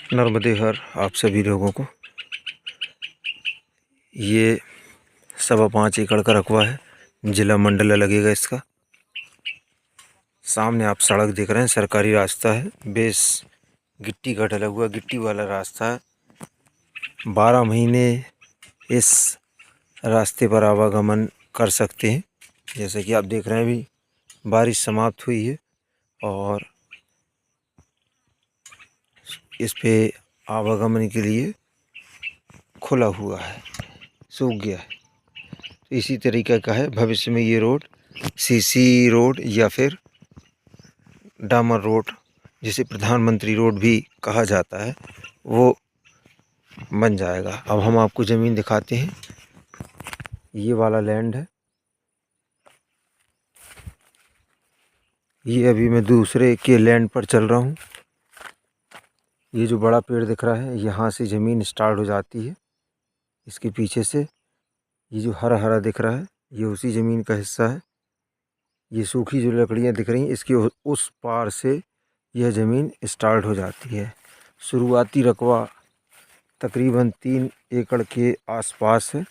नर्मदे हर आप सभी लोगों को। ये 5.25 एकड़ का रकबा है, जिला मंडला लगेगा इसका। सामने आप सड़क देख रहे हैं, सरकारी रास्ता है, बेस गिट्टी का ढला हुआ गिट्टी वाला रास्ता है। 12 महीने इस रास्ते पर आवागमन कर सकते हैं। जैसे कि आप देख रहे हैं, अभी बारिश समाप्त हुई है और इस पे आवागमन के लिए खुला हुआ है, सूख गया है। तो इसी तरीके का है भविष्य में ये रोड सीसी रोड या फिर डामर रोड, जिसे प्रधानमंत्री रोड भी कहा जाता है, वो बन जाएगा। अब हम आपको ज़मीन दिखाते हैं। ये वाला लैंड है, ये अभी मैं दूसरे के लैंड पर चल रहा हूँ। ये जो बड़ा पेड़ दिख रहा है, यहाँ से ज़मीन स्टार्ट हो जाती है। इसके पीछे से ये जो हरा हरा दिख रहा है, ये उसी ज़मीन का हिस्सा है। ये सूखी जो लकड़ियाँ दिख रही हैं, इसके उस पार से यह ज़मीन स्टार्ट हो जाती है। शुरुआती रकबा तकरीबन 3 एकड़ के आसपास है।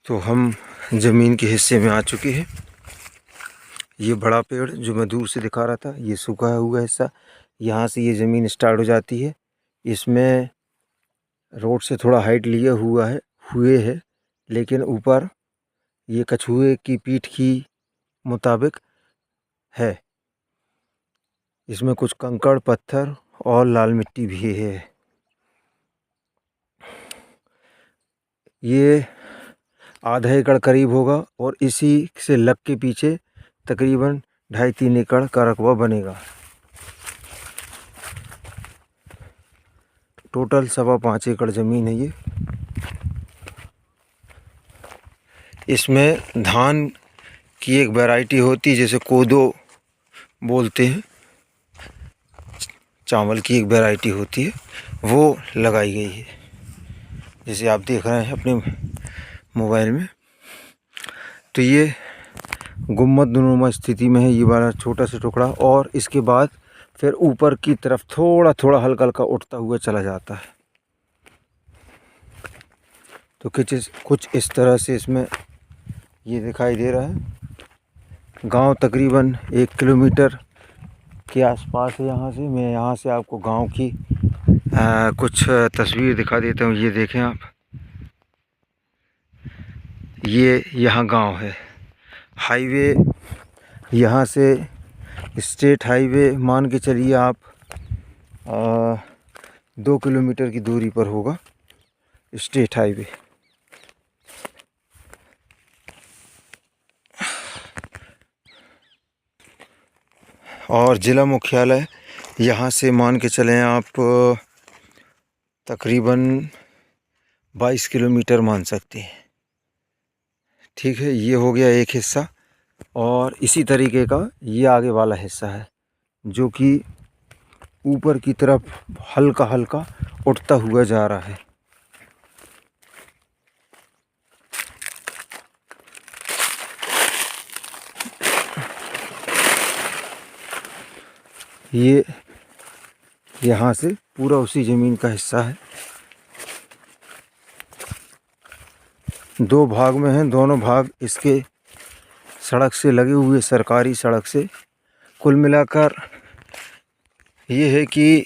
तो हम ज़मीन के हिस्से में आ चुके हैं। ये बड़ा पेड़ जो मैं दूर से दिखा रहा था, ये सूखा हुआ हिस्सा, यहाँ से ये ज़मीन स्टार्ट हो जाती है। इसमें रोड से थोड़ा हाइट लिया हुए है, लेकिन ऊपर ये कछुए की पीठ की मुताबिक है। इसमें कुछ कंकड़ पत्थर और लाल मिट्टी भी है। ये आधा एकड़ करीब होगा और इसी से लग के पीछे तकरीबन 2.5-3 एकड़ का रकबा बनेगा। टोटल 5.25 एकड़ ज़मीन है ये। इसमें धान की एक वैरायटी होती है, जैसे कोदो बोलते हैं, चावल की एक वैरायटी होती है, वो लगाई गई है, जैसे आप देख रहे हैं अपने मोबाइल में। तो ये गुम्बदनुमा स्थिति में है ये वाला छोटा सा टुकड़ा, और इसके बाद फिर ऊपर की तरफ थोड़ा थोड़ा हल्का हल्का उठता हुआ चला जाता है। तो कुछ इस तरह से इसमें ये दिखाई दे रहा है। गांव तकरीबन 1 किलोमीटर के आसपास है यहाँ से। मैं यहाँ से आपको गांव की कुछ तस्वीर दिखा देता हूँ। ये देखें आप, ये यहाँ गांव है। हाईवे यहाँ से स्टेट हाईवे मान के चलिए आप 2 किलोमीटर की दूरी पर होगा स्टेट हाईवे। और ज़िला मुख्यालय यहाँ से मान के चलें आप तकरीबन 22 किलोमीटर मान सकते हैं। ठीक है, ये हो गया एक हिस्सा। और इसी तरीके का ये आगे वाला हिस्सा है, जो कि ऊपर की तरफ हल्का हल्का उठता हुआ जा रहा है। ये यहाँ से पूरा उसी ज़मीन का हिस्सा है। 2 भाग में हैं, दोनों भाग इसके सड़क से लगे हुए, सरकारी सड़क से। कुल मिलाकर ये है कि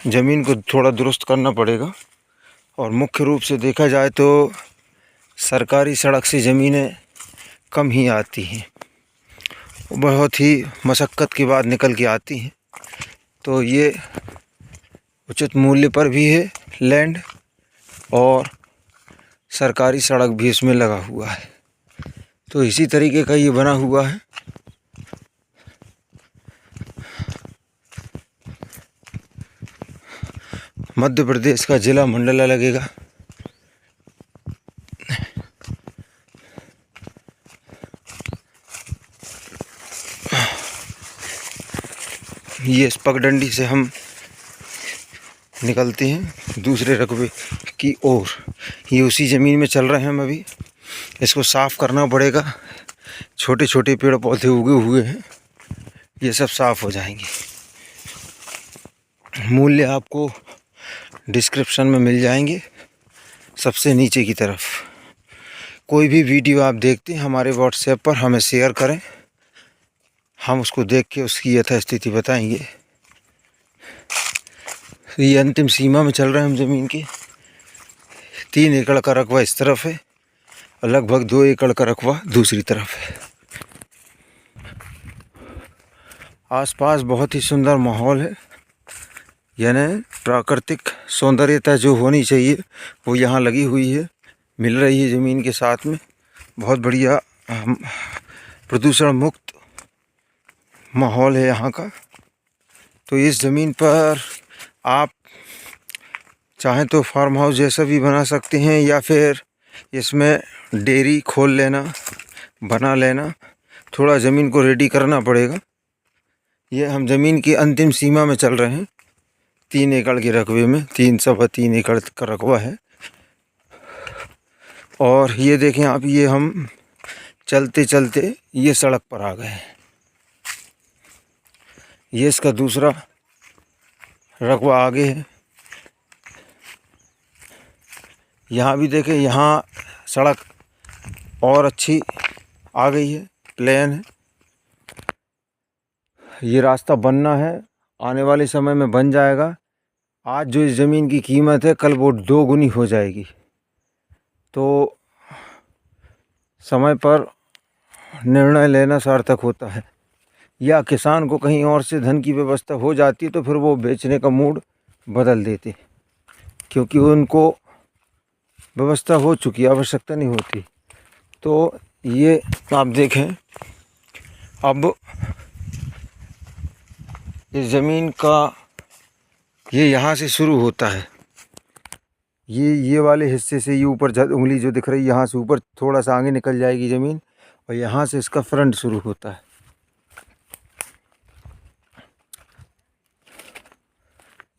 ज़मीन को थोड़ा दुरुस्त करना पड़ेगा। और मुख्य रूप से देखा जाए तो सरकारी सड़क से ज़मीनें कम ही आती हैं, बहुत ही मशक्क़त के बाद निकल के आती हैं। तो ये उचित मूल्य पर भी है लैंड, और सरकारी सड़क भी इसमें लगा हुआ है। तो इसी तरीके का ये बना हुआ है। मध्य प्रदेश का जिला मंडला लगेगा। ये इस पगडंडी से हम निकलते हैं दूसरे रकबे की ओर। ये उसी ज़मीन में चल रहे हैं हम अभी। इसको साफ़ करना पड़ेगा। छोटे छोटे पेड़ पौधे उगे हुए हैं, ये सब साफ़ हो जाएंगे। मूल्य आपको डिस्क्रिप्शन में मिल जाएंगे, सबसे नीचे की तरफ। कोई भी वीडियो आप देखते हैं हमारे व्हाट्सएप पर हमें शेयर करें, हम उसको देख के उसकी यथास्थिति बताएंगे। ये अंतिम सीमा में चल रहे हैं हम ज़मीन के। 3 एकड़ का रकबा इस तरफ है और लगभग 2 एकड़ का रकबा दूसरी तरफ है। आसपास बहुत ही सुंदर माहौल है, यानी प्राकृतिक सौंदर्यता जो होनी चाहिए वो यहाँ लगी हुई है, मिल रही है ज़मीन के साथ में। बहुत बढ़िया प्रदूषण मुक्त माहौल है यहाँ का। तो इस ज़मीन पर आप चाहें तो फार्म हाउस जैसा भी बना सकते हैं, या फिर इसमें डेयरी खोल लेना, बना लेना। थोड़ा ज़मीन को रेडी करना पड़ेगा। ये हम ज़मीन की अंतिम सीमा में चल रहे हैं। 3 एकड़ के रकबे में 3 एकड़ का रकबा है। और ये देखें आप, ये हम चलते चलते ये सड़क पर आ गए हैं। ये इसका दूसरा रकबा आगे है। यहाँ भी देखें, यहाँ सड़क और अच्छी आ गई है, प्लेन है। ये रास्ता बनना है, आने वाले समय में बन जाएगा। आज जो इस ज़मीन की कीमत है, कल वो 2 गुनी हो जाएगी। तो समय पर निर्णय लेना सार्थक होता है, या किसान को कहीं और से धन की व्यवस्था हो जाती है तो फिर वो बेचने का मूड बदल देते, क्योंकि उनको व्यवस्था हो चुकी, आवश्यकता नहीं होती। तो ये आप देखें, अब इस ज़मीन का ये यहाँ से शुरू होता है। ये वाले हिस्से से ये ऊपर उंगली जो दिख रही है, यहाँ से ऊपर थोड़ा सा आगे निकल जाएगी ज़मीन, और यहाँ से इसका फ्रंट शुरू होता है।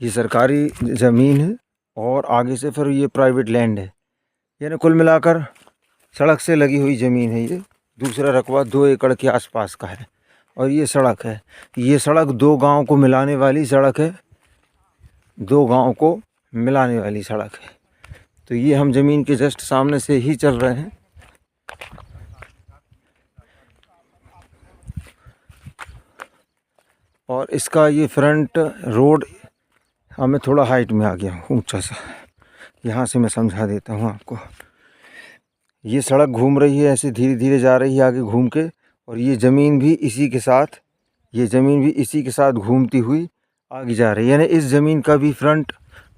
ये सरकारी ज़मीन है और आगे से फिर ये प्राइवेट लैंड है। यानी कुल मिलाकर सड़क से लगी हुई ज़मीन है। ये दूसरा रकबा 2 एकड़ के आसपास का है। और ये सड़क है, ये सड़क 2 गांव को मिलाने वाली सड़क है, 2 गांव को मिलाने वाली सड़क है। तो ये हम ज़मीन के जस्ट सामने से ही चल रहे हैं। और इसका ये फ्रंट रोड हमें थोड़ा हाइट में आ गया, ऊंचा सा। यहाँ से मैं समझा देता हूँ आपको। ये सड़क घूम रही है, ऐसे धीरे धीरे जा रही है आगे घूम के, और ये ज़मीन भी इसी के साथ घूमती हुई आगे जा रही है। यानी इस ज़मीन का भी फ्रंट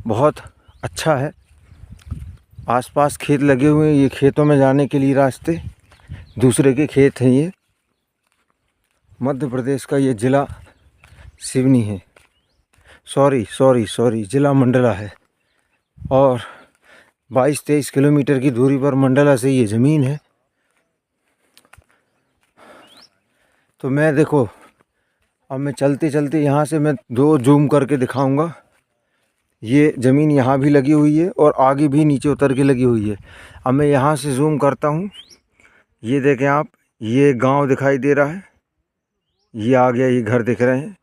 बहुत अच्छा है। आसपास खेत लगे हुए हैं, ये खेतों में जाने के लिए रास्ते, दूसरे के खेत हैं। ये मध्य प्रदेश का ये ज़िला सिवनी है, सॉरी ज़िला मंडला है। और 22-23 किलोमीटर की दूरी पर मंडला से ये ज़मीन है। तो मैं देखो, अब मैं चलते चलते यहाँ से मैं 2 जूम करके दिखाऊंगा। ये ज़मीन यहाँ भी लगी हुई है और आगे भी नीचे उतर के लगी हुई है। अब मैं यहाँ से जूम करता हूँ। ये देखें आप, ये गांव दिखाई दे रहा है, ये आ गया, ये घर दिख रहे हैं।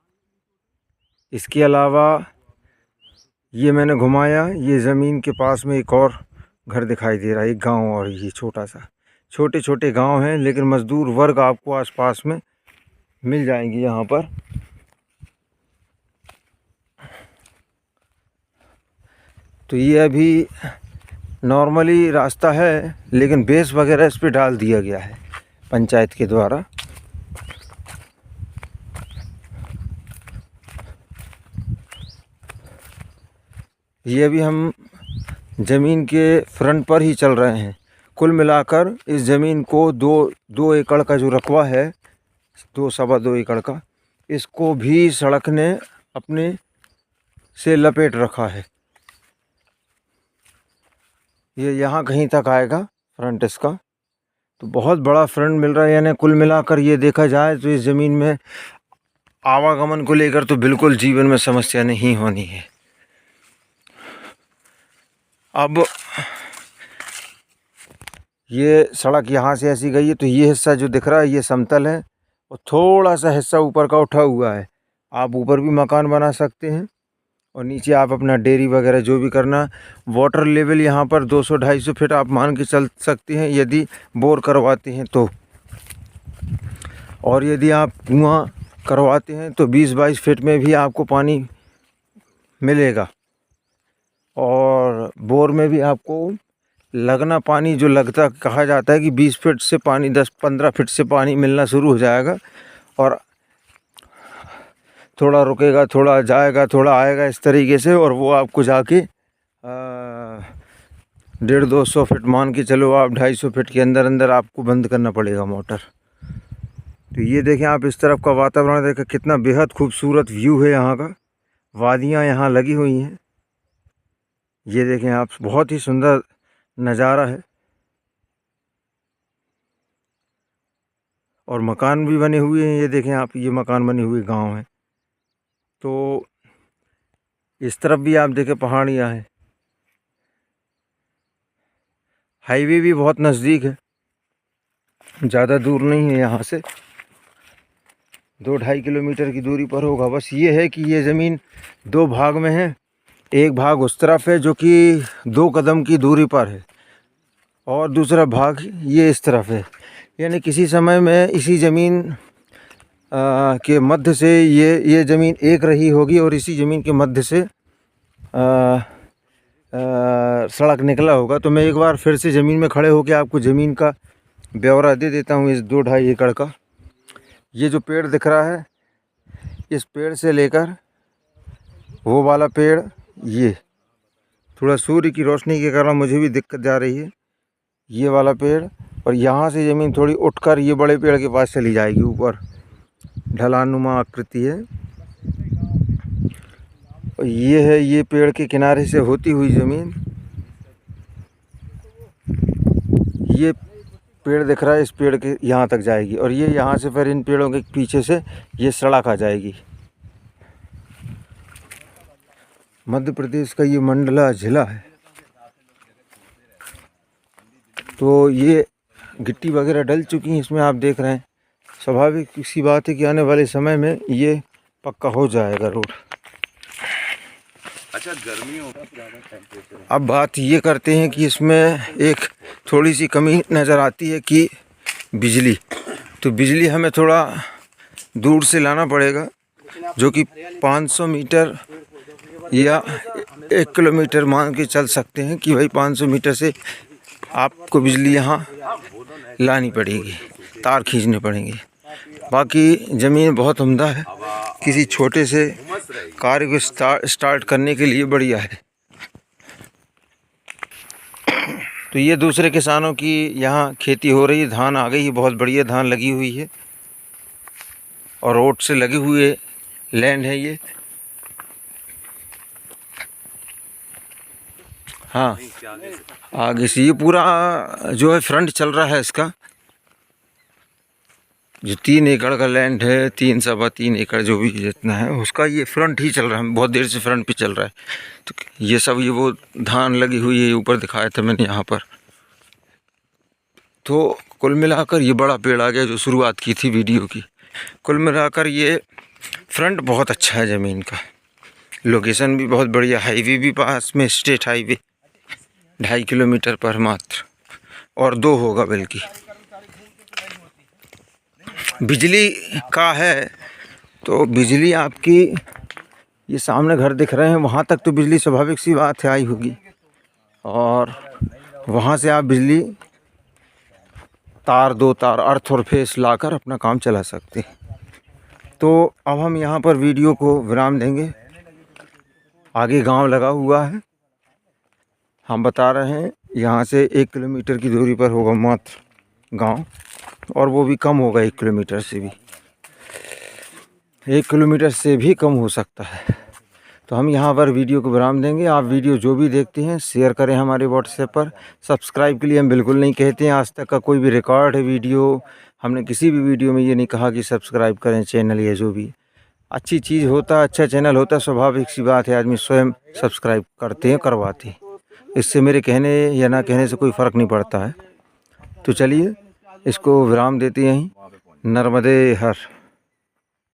इसके अलावा ये मैंने घुमाया, ये ज़मीन के पास में एक और घर दिखाई दे रहा है, एक गांव। और ये छोटा सा, छोटे छोटे गांव हैं, लेकिन मज़दूर वर्ग आपको आसपास में मिल जाएंगी यहाँ पर। तो ये अभी नॉर्मली रास्ता है, लेकिन बेस वगैरह इस पे डाल दिया गया है पंचायत के द्वारा। ये अभी हम ज़मीन के फ्रंट पर ही चल रहे हैं। कुल मिलाकर इस ज़मीन को 2 एकड़ का जो रकबा है, 2-2.25 एकड़ का, इसको भी सड़क ने अपने से लपेट रखा है। ये यहाँ कहीं तक आएगा फ्रंट इसका। तो बहुत बड़ा फ्रंट मिल रहा है। यानी कुल मिलाकर ये देखा जाए तो इस ज़मीन में आवागमन को लेकर तो बिल्कुल जीवन में समस्या नहीं होनी है। अब ये सड़क यहाँ से ऐसी गई है, तो ये हिस्सा जो दिख रहा है ये समतल है और थोड़ा सा हिस्सा ऊपर का उठा हुआ है। आप ऊपर भी मकान बना सकते हैं और नीचे आप अपना डेयरी वगैरह जो भी करना। वाटर लेवल यहाँ पर 200-250 फीट आप मान के चल सकते हैं यदि बोर करवाते हैं तो, और यदि आप कुआं करवाते हैं तो 20-22 फीट में भी आपको पानी मिलेगा। और बोर में भी आपको लगना पानी जो लगता कहा जाता है कि 20 फीट से पानी 10-15 फीट से पानी मिलना शुरू हो जाएगा और थोड़ा रुकेगा, थोड़ा जाएगा, थोड़ा आएगा, इस तरीके से। और वो आपको जाके 150-200 फीट मान के चलो आप, 250 फीट के अंदर अंदर आपको बंद करना पड़ेगा मोटर। तो ये देखें आप, इस तरफ का वातावरण देखें, कितना बेहद खूबसूरत व्यू है यहाँ का। वादियाँ यहाँ लगी हुई हैं, ये देखें आप, बहुत ही सुंदर नज़ारा है। और मकान भी बने हुए हैं, ये देखें आप, ये मकान बने हुए गांव हैं। तो इस तरफ भी आप देखें पहाड़ियाँ हैं, हाईवे भी बहुत नज़दीक है, ज़्यादा दूर नहीं है, यहाँ से 2-2.5 किलोमीटर की दूरी पर होगा। बस ये है कि ये ज़मीन 2 भाग में है। एक भाग उस तरफ है जो कि 2 कदम की दूरी पर है और दूसरा भाग ये इस तरफ है। यानी किसी समय में इसी ज़मीन के मध्य से ये ज़मीन एक रही होगी और इसी ज़मीन के मध्य से सड़क निकला होगा। तो मैं एक बार फिर से ज़मीन में खड़े होकर आपको ज़मीन का ब्यौरा दे देता हूँ। इस 2-2.5 एकड़ का ये जो पेड़ दिख रहा है, इस पेड़ से लेकर वो वाला पेड़, ये थोड़ा सूर्य की रोशनी के कारण मुझे भी दिक्कत जा रही है, ये वाला पेड़, और यहाँ से ज़मीन थोड़ी उठकर ये बड़े पेड़ के पास चली जाएगी। ऊपर ढलानुमा आकृति है और ये है, ये पेड़ के किनारे से होती हुई ज़मीन, ये पेड़ दिख रहा है, इस पेड़ के यहाँ तक जाएगी और ये यहाँ से फिर इन पेड़ों के पीछे से ये सड़क आ जाएगी। मध्य प्रदेश का ये मंडला ज़िला है। तो ये गिट्टी वगैरह डल चुकी है इसमें, आप देख रहे हैं। स्वाभाविक सी बात है कि आने वाले समय में ये पक्का हो जाएगा रोड। अच्छा, गर्मी होगा ज़्यादा टेम्परेचर। अब बात ये करते हैं कि इसमें एक थोड़ी सी कमी नज़र आती है कि बिजली। तो बिजली हमें थोड़ा दूर से लाना पड़ेगा, जो कि 500 मीटर या 1 किलोमीटर मान के चल सकते हैं कि भाई 500 मीटर से आपको बिजली यहाँ लानी पड़ेगी, तार खींचने पड़ेंगे। बाकी ज़मीन बहुत उम्दा है, किसी छोटे से कार्य को स्टार्ट करने के लिए बढ़िया है। तो ये दूसरे किसानों की यहाँ खेती हो रही है, धान आ गई है, बहुत बढ़िया धान लगी हुई है और रोड से लगे हुए लैंड है ये। हाँ, आगे से ये पूरा जो है फ्रंट चल रहा है इसका, जो 3 एकड़ का लैंड है, 3-3.25 एकड़ जो भी जितना है उसका, ये फ्रंट ही चल रहा है, बहुत देर से फ्रंट पे चल रहा है। तो ये सब ये वो धान लगी हुई है, ऊपर दिखाया था मैंने यहाँ पर। तो कुल मिलाकर ये बड़ा पेड़ आ गया जो शुरुआत की थी वीडियो की। कुल मिलाकर ये फ्रंट बहुत अच्छा है ज़मीन का, लोकेशन भी बहुत बढ़िया, हाईवे भी पास में, स्टेट हाईवे 2.5 किलोमीटर पर मात्र, और 2 होगा बल्कि। बिजली का है तो बिजली आपकी, ये सामने घर दिख रहे हैं, वहाँ तक तो बिजली स्वाभाविक सी बात है आई होगी, और वहाँ से आप बिजली तार, 2 तार अर्थ और फेस लाकर अपना काम चला सकते हैं। तो अब हम यहाँ पर वीडियो को विराम देंगे। आगे गांव लगा हुआ है, हम बता रहे हैं यहाँ से 1 किलोमीटर की दूरी पर होगा मात्र गांव, और वो भी कम होगा, 1 किलोमीटर से भी, 1 किलोमीटर से भी कम हो सकता है। तो हम यहाँ पर वीडियो को विराम देंगे। आप वीडियो जो भी देखते हैं शेयर करें हमारे व्हाट्सएप पर। सब्सक्राइब के लिए हम बिल्कुल नहीं कहते हैं, आज तक का कोई भी रिकॉर्ड है वीडियो, हमने किसी भी वीडियो में ये नहीं कहा कि सब्सक्राइब करें चैनल, या जो भी अच्छी चीज़ होता है, अच्छा चैनल होता है, स्वाभाविक सी बात है आदमी स्वयं सब्सक्राइब करते हैं, करवाते हैं। इससे मेरे कहने या ना कहने से कोई फ़र्क नहीं पड़ता है। तो चलिए इसको विराम देते हैं यहीं। नर्मदे हर।